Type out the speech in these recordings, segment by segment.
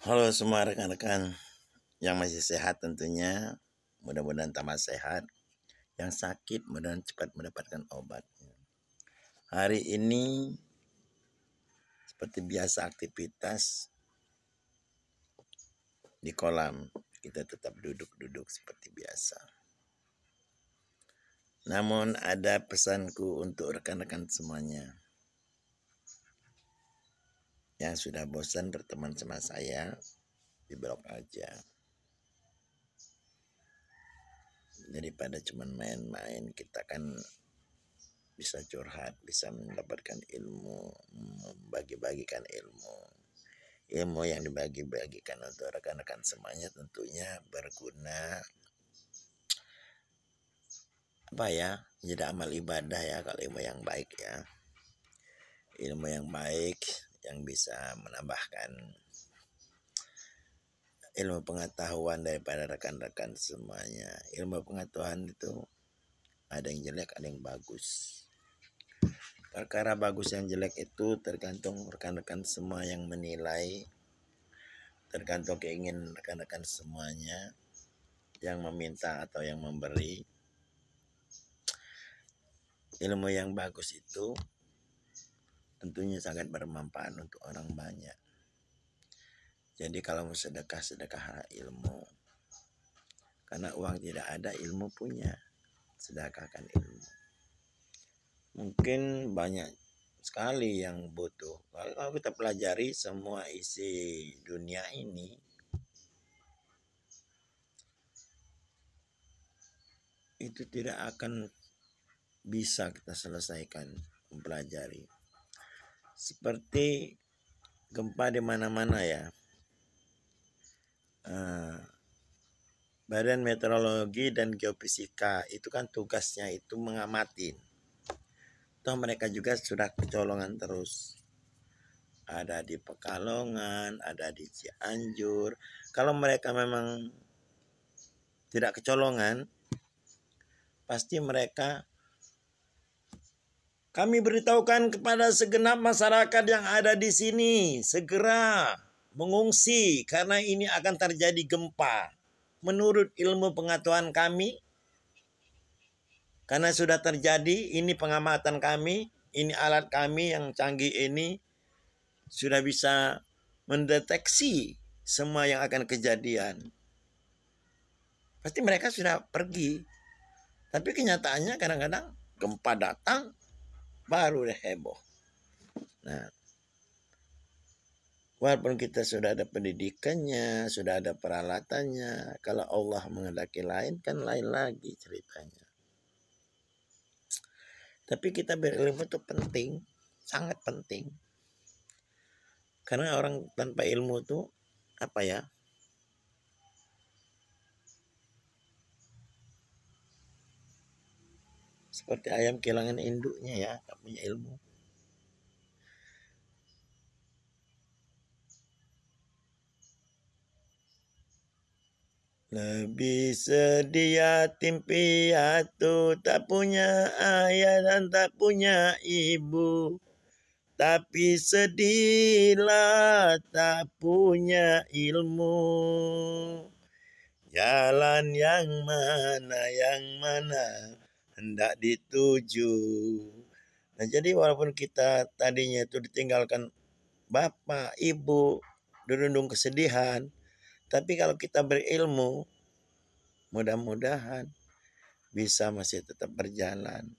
Halo semua rekan-rekan yang masih sehat tentunya, mudah-mudahan tambah sehat. Yang sakit mudah-mudahan cepat mendapatkan obat. Hari ini seperti biasa aktivitas di kolam, kita tetap duduk-duduk seperti biasa. Namun ada pesanku untuk rekan-rekan semuanya yang sudah bosan berteman sama saya, di blog aja. Daripada cuma main-main, kita kan bisa curhat, bisa mendapatkan ilmu, membagi-bagikan ilmu. Ilmu yang dibagi-bagikan untuk rekan-rekan semuanya tentunya berguna jadi amal ibadah ya, kalau ilmu yang baik ya. Ilmu yang baik yang bisa menambahkan ilmu pengetahuan daripada rekan-rekan semuanya. Ilmu pengetahuan itu ada yang jelek, ada yang bagus. Perkara bagus yang jelek itu tergantung rekan-rekan semua yang menilai, tergantung keinginan rekan-rekan semuanya yang meminta atau yang memberi. Ilmu yang bagus itu tentunya sangat bermanfaat untuk orang banyak. Jadi kalau mau sedekah, sedekahlah ilmu. Karena uang tidak ada, ilmu punya. Sedekahkan ilmu. Mungkin banyak sekali yang butuh. Kalau kita pelajari semua isi dunia ini, itu tidak akan bisa kita selesaikan mempelajari. Seperti gempa di mana-mana ya. Badan Meteorologi dan Geofisika itu kan tugasnya itu mengamati. Toh mereka juga sudah kecolongan terus. Ada di Pekalongan, ada di Cianjur. Kalau mereka memang tidak kecolongan, pasti mereka, kami beritahukan kepada segenap masyarakat yang ada di sini segera mengungsi karena ini akan terjadi gempa. Menurut ilmu pengetahuan kami, karena sudah terjadi, ini pengamatan kami, ini alat kami yang canggih ini sudah bisa mendeteksi semua yang akan kejadian. Pasti mereka sudah pergi. Tapi kenyataannya kadang-kadang gempa datang, baru deh heboh. Nah, walaupun kita sudah ada pendidikannya, sudah ada peralatannya, kalau Allah menghendaki lain kan lain lagi ceritanya. Tapi kita berilmu itu penting, sangat penting. Karena orang tanpa ilmu itu seperti ayam kehilangan induknya ya, tak punya ilmu. Lebih sedih yatim piatu, tak punya ayah dan tak punya ibu. Tapi sedihlah tak punya ilmu. Jalan yang mana hendak dituju. Nah jadi walaupun kita tadinya itu ditinggalkan bapak, ibu, dirundung kesedihan, tapi kalau kita berilmu, mudah-mudahan bisa masih tetap berjalan.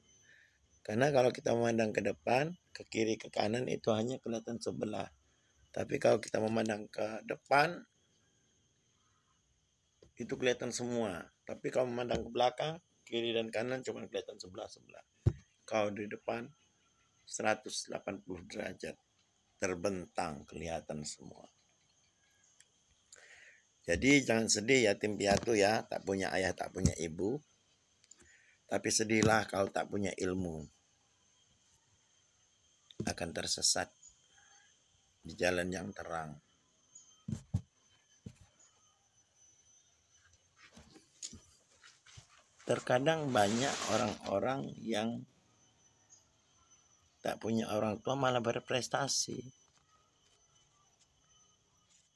Karena kalau kita memandang ke depan, ke kiri, ke kanan itu hanya kelihatan sebelah. Tapi kalau kita memandang ke depan, itu kelihatan semua. Tapi kalau memandang ke belakang, kiri dan kanan cuma kelihatan sebelah-sebelah. Kalau di depan, 180 derajat terbentang kelihatan semua. Jadi jangan sedih yatim piatu ya, tak punya ayah, tak punya ibu. Tapi sedihlah kalau tak punya ilmu. Akan tersesat di jalan yang terang. Terkadang banyak orang-orang yang tak punya orang tua malah berprestasi.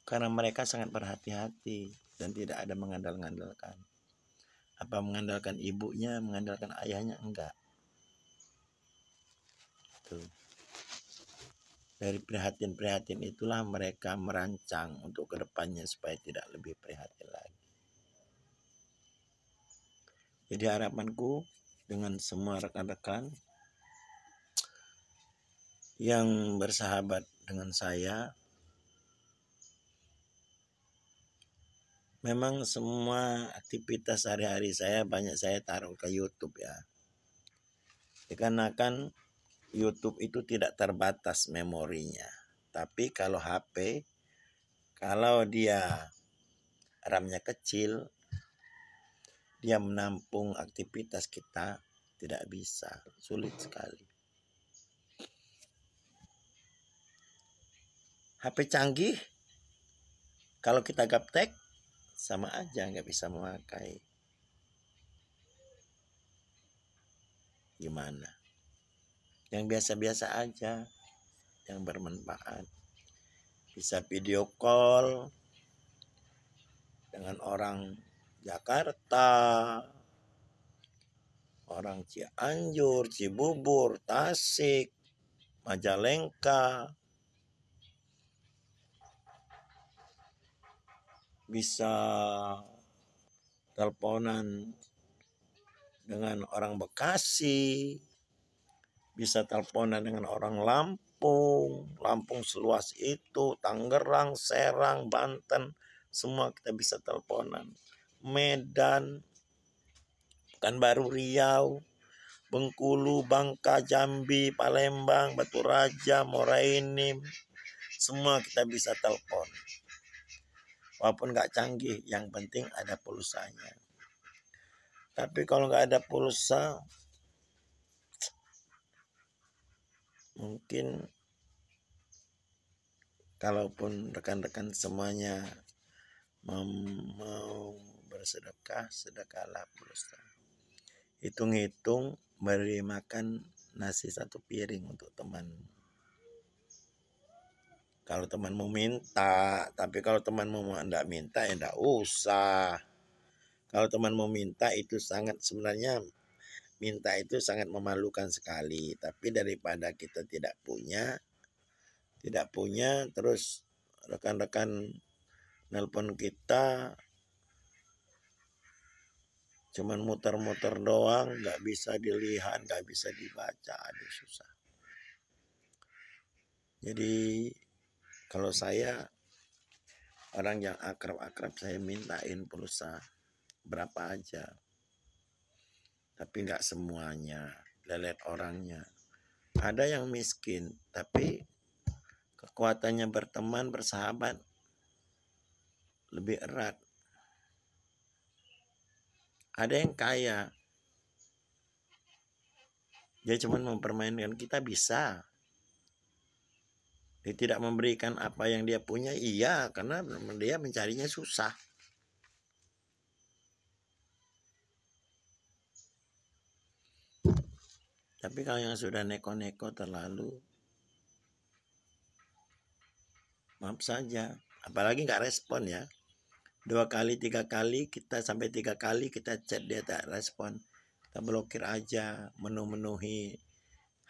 Karena mereka sangat berhati-hati dan tidak ada mengandalkan. Apa mengandalkan ibunya, mengandalkan ayahnya? Enggak. Tuh. Dari prihatin-prihatin itulah mereka merancang untuk kedepannya supaya tidak lebih prihatin lagi. Jadi harapanku dengan semua rekan-rekan yang bersahabat dengan saya, memang semua aktivitas sehari-hari saya banyak saya taruh ke YouTube ya. Dikarenakan YouTube itu tidak terbatas memorinya. Tapi kalau HP, kalau dia RAM-nya kecil, dia menampung aktivitas kita tidak bisa, sulit sekali. HP canggih, kalau kita gaptek, sama aja nggak bisa memakai. Gimana? Yang biasa-biasa aja, yang bermanfaat. Bisa video call dengan orang Jakarta, orang Cianjur, Cibubur, Tasik, Majalengka. Bisa teleponan dengan orang Bekasi, bisa teleponan dengan orang Lampung seluas itu, Tangerang, Serang, Banten, semua kita bisa teleponan. Medan, Pekanbaru, Riau, Bengkulu, Bangka, Jambi, Palembang, Batu Raja, Morainim, semua kita bisa telepon. Walaupun nggak canggih, yang penting ada pulsanya. Tapi kalau nggak ada pulsa, mungkin kalaupun rekan-rekan semuanya mau bersedekah, sedekahlah pulsa. Hitung-hitung beri makan nasi 1 piring untuk teman. Kalau teman mau minta, tapi kalau teman mau enggak minta ya enggak usah. Kalau teman mau minta itu sangat sebenarnya minta itu sangat memalukan sekali, tapi daripada kita tidak punya terus rekan-rekan nelpon kita cuman muter-muter doang, nggak bisa dilihat, nggak bisa dibaca, aduh susah. Jadi kalau saya orang yang akrab-akrab saya mintain pulsa berapa aja. Tapi nggak semuanya, lihat orangnya. Ada yang miskin, tapi kekuatannya berteman, bersahabat lebih erat. Ada yang kaya, dia cuma mempermainkan kita bisa. Dia tidak memberikan apa yang dia punya, iya, karena dia mencarinya susah. Tapi kalau yang sudah neko-neko terlalu, maaf saja, apalagi nggak respon ya. 2 kali, 3 kali, kita sampai 3 kali kita chat dia tak respon. Kita blokir aja, memenuhi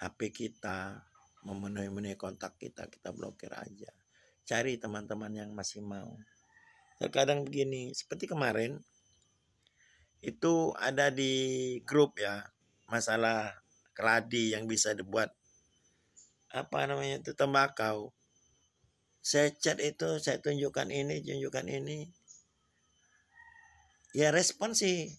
HP kita, memenuhi kontak kita blokir aja. Cari teman-teman yang masih mau. Terkadang begini, seperti kemarin, itu ada di grup ya, masalah keladi yang bisa dibuat, apa namanya itu, tembakau. Saya chat itu, saya tunjukkan ini. Ya respon sih,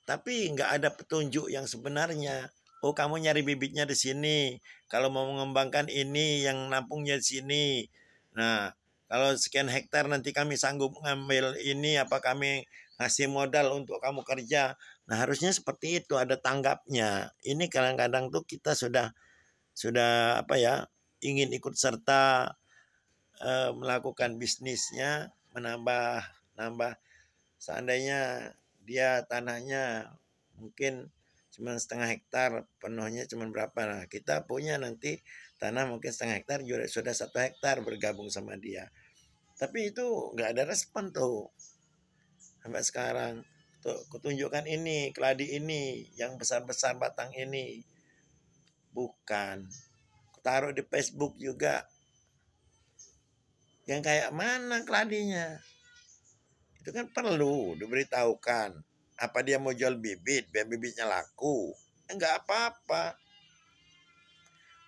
tapi nggak ada petunjuk yang sebenarnya. Oh kamu nyari bibitnya di sini. Kalau mau mengembangkan ini yang nampungnya di sini. Nah kalau sekian hektar nanti kami sanggup ngambil ini, apa kami ngasih modal untuk kamu kerja. Nah harusnya seperti itu, ada tanggapnya. Ini kadang-kadang tuh kita sudah apa ya, ingin ikut serta melakukan bisnisnya, menambah seandainya dia tanahnya mungkin cuma 1/2 hektar, penuhnya cuma berapa. Nah kita punya nanti tanah mungkin 1/2 hektar, sudah 1 hektar bergabung sama dia. Tapi itu nggak ada respon tuh sampai sekarang. Tuh, kutunjukkan ini, keladi ini, yang besar-besar batang ini. Bukan. Taruh di Facebook juga. Yang kayak mana keladinya? Itu kan perlu diberitahukan. Apa dia mau jual bibit, biar bibitnya laku? Enggak apa-apa.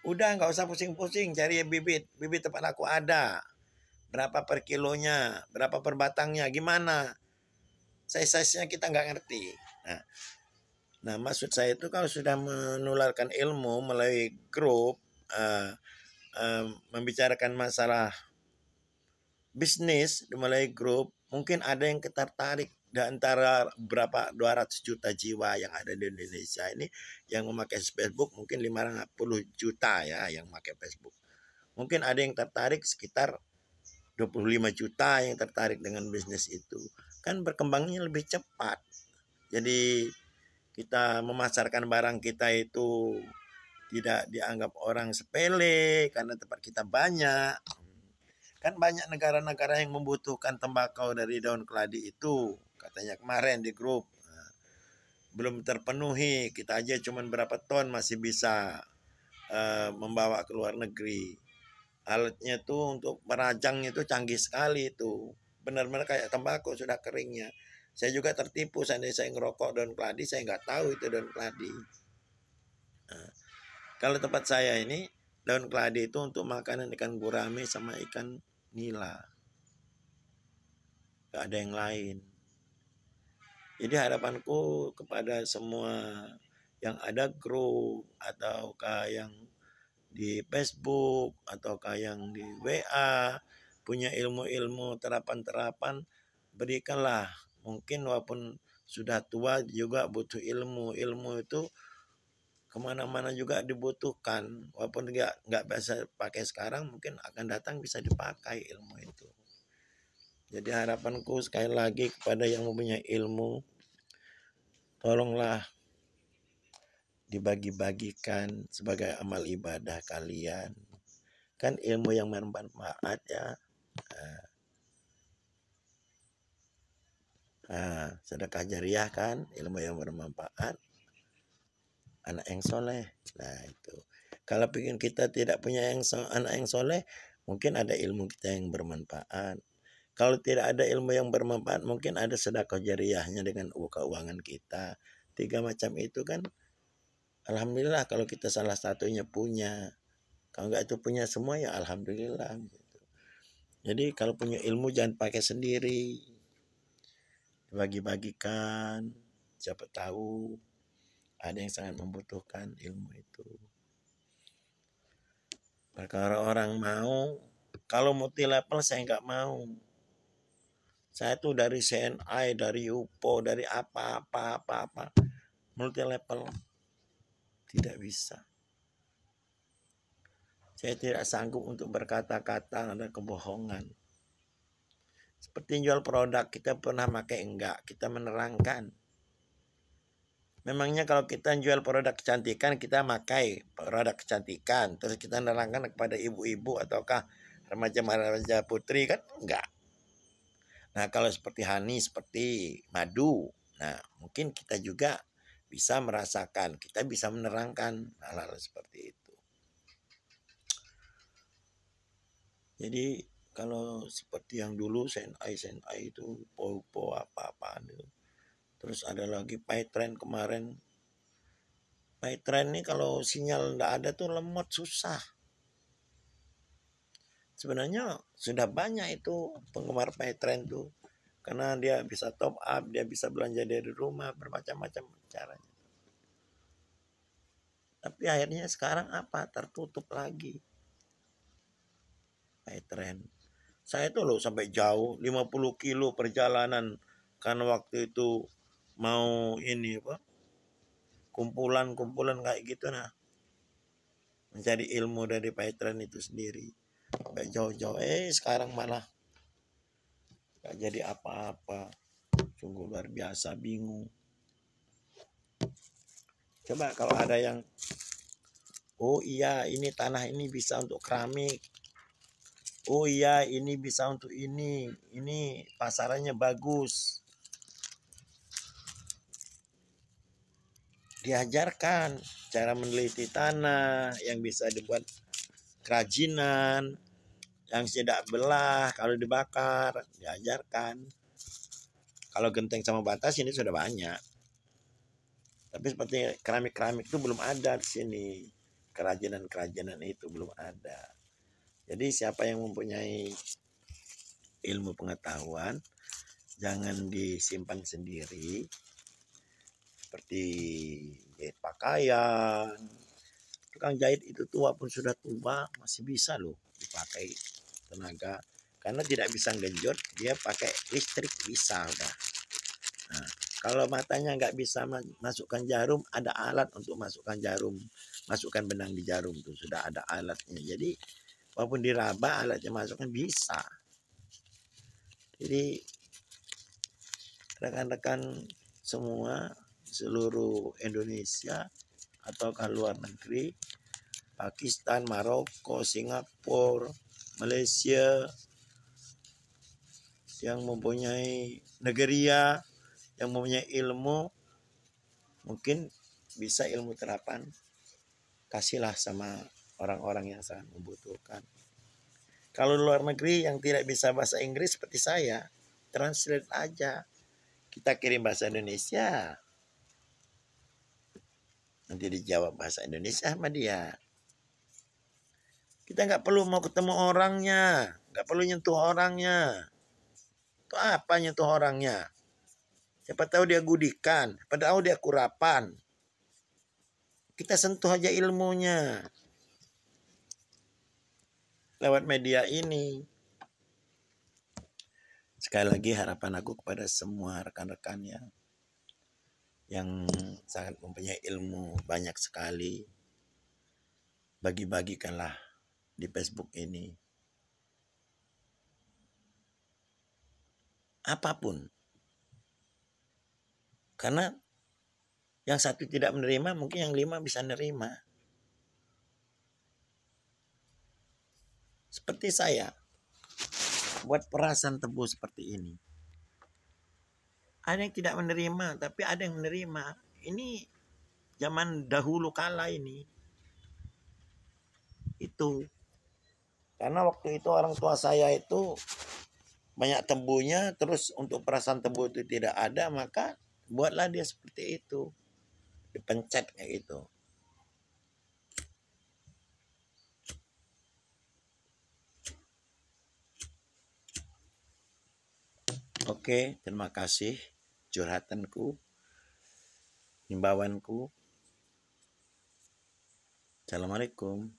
Udah nggak usah pusing-pusing cari bibit. Bibit tempat aku ada. Berapa per kilonya, berapa per batangnya, gimana? Size-nya kita nggak ngerti. Nah, maksud saya itu kalau sudah menularkan ilmu melalui grup, membicarakan masalah bisnis melalui grup, mungkin ada yang tertarik di antara berapa 200 juta jiwa yang ada di Indonesia ini yang memakai Facebook, mungkin 50 juta ya yang memakai Facebook. Mungkin ada yang tertarik sekitar 25 juta yang tertarik dengan bisnis itu. Kan berkembangnya lebih cepat. Jadi kita memasarkan barang kita itu tidak dianggap orang sepele karena tempat kita banyak. Kan banyak negara-negara yang membutuhkan tembakau dari daun keladi itu. Katanya kemarin di grup. Belum terpenuhi. Kita aja cuma berapa ton masih bisa membawa ke luar negeri. Alatnya tuh untuk merajangnya itu canggih sekali itu. Benar-benar kayak tembakau sudah keringnya. Saya juga tertipu seandainya saya ngerokok daun keladi, saya nggak tahu itu daun keladi. Nah, kalau tempat saya ini daun keladi itu untuk makanan ikan gurame sama ikan nila. Gak ada yang lain. Jadi harapanku kepada semua yang ada grup ataukah yang di Facebook ataukah yang di WA punya ilmu-ilmu terapan-terapan, berikanlah. Mungkin walaupun sudah tua juga butuh ilmu. Ilmu itu kemana-mana juga dibutuhkan. Walaupun nggak bisa pakai sekarang, mungkin akan datang bisa dipakai ilmu itu. Jadi harapanku sekali lagi kepada yang mempunyai ilmu, tolonglah dibagi-bagikan sebagai amal ibadah kalian. Kan ilmu yang bermanfaat ya. Sedekah jariah kan, ilmu yang bermanfaat. Anak yang soleh. Nah itu. Kalau ingin kita tidak punya anak yang soleh, mungkin ada ilmu kita yang bermanfaat. Kalau tidak ada ilmu yang bermanfaat, mungkin ada sedekah jariahnya dengan keuangan kita. 3 macam itu kan, alhamdulillah kalau kita salah satunya punya. Kalau nggak itu punya semua ya alhamdulillah. Gitu. Jadi kalau punya ilmu jangan pakai sendiri. Bagi-bagikan. Siapa tahu ada yang sangat membutuhkan ilmu itu. Kalau orang mau, kalau multi level saya nggak mau. Saya tuh dari CNI, dari UPO, dari apa. Multi level tidak bisa. Saya tidak sanggup untuk berkata-kata ada kebohongan. Seperti jual produk, kita pernah pakai enggak, kita menerangkan. Memangnya kalau kita jual produk kecantikan, kita pakai produk kecantikan, terus kita menerangkan kepada ibu-ibu ataukah remaja-remaja putri kan enggak. Nah kalau seperti honey, seperti madu, nah mungkin kita juga bisa merasakan, kita bisa menerangkan hal-hal seperti itu. Jadi kalau seperti yang dulu CNI itu po apa-apaan itu. Terus ada lagi Paytrend kemarin. Paytrend ini kalau sinyal nggak ada tuh lemot susah. Sebenarnya sudah banyak itu penggemar Paytrend tuh. Karena dia bisa top up, dia bisa belanja dari rumah, bermacam-macam caranya. Tapi akhirnya sekarang apa? Tertutup lagi. Paytrend. Saya tuh loh sampai jauh 50 kilo perjalanan karena waktu itu mau ini apa? Kumpulan kayak gitu nah. Mencari ilmu dari Paytrend itu sendiri. Sampai jauh-jauh sekarang malah gak jadi apa-apa. Sungguh luar biasa, bingung. Coba kalau ada yang oh iya ini tanah ini bisa untuk keramik. Oh iya, ini bisa untuk ini pasarannya bagus. Diajarkan cara meneliti tanah yang bisa dibuat kerajinan, yang tidak belah kalau dibakar, diajarkan. Kalau genteng sama batas ini sudah banyak. Tapi seperti keramik-keramik itu belum ada di sini. Kerajinan-kerajinan itu belum ada. Jadi siapa yang mempunyai ilmu pengetahuan, jangan disimpan sendiri. Seperti jahit pakaian. Tukang jahit itu tua pun sudah tua, masih bisa loh dipakai tenaga. Karena tidak bisa genjot, dia pakai listrik bisa udah. Nah, kalau matanya nggak bisa masukkan jarum, ada alat untuk masukkan jarum, masukkan benang di jarum tuh sudah ada alatnya. Jadi walaupun diraba alatnya masukkan bisa. Jadi rekan-rekan semua seluruh Indonesia ataukah luar negeri, Pakistan, Maroko, Singapura, Malaysia, yang mempunyai negeriya, yang mempunyai ilmu, mungkin bisa ilmu terapan, kasihlah sama orang-orang yang sangat membutuhkan. Kalau luar negeri yang tidak bisa bahasa Inggris seperti saya, translate aja. Kita kirim bahasa Indonesia, nanti dijawab bahasa Indonesia sama dia. Kita nggak perlu mau ketemu orangnya, nggak perlu nyentuh orangnya. Itu apa nyentuh orangnya? Siapa tahu dia gudikan, padahal dia kurapan. Kita sentuh aja ilmunya lewat media ini. Sekali lagi harapan aku kepada semua rekan-rekannya yang sangat mempunyai ilmu banyak sekali, bagi-bagikanlah di Facebook ini. Apapun. Karena yang satu tidak menerima, mungkin yang 5 bisa menerima. Seperti saya, buat perasan tebu seperti ini. Ada yang tidak menerima, tapi ada yang menerima. Ini zaman dahulu kala ini. Itu. Karena waktu itu orang tua saya itu banyak tebunya, terus untuk perasan tebu itu tidak ada, maka buatlah dia seperti itu. Dipencet kayak gitu. Oke, terima kasih curhatanku, himbauanku. Assalamualaikum.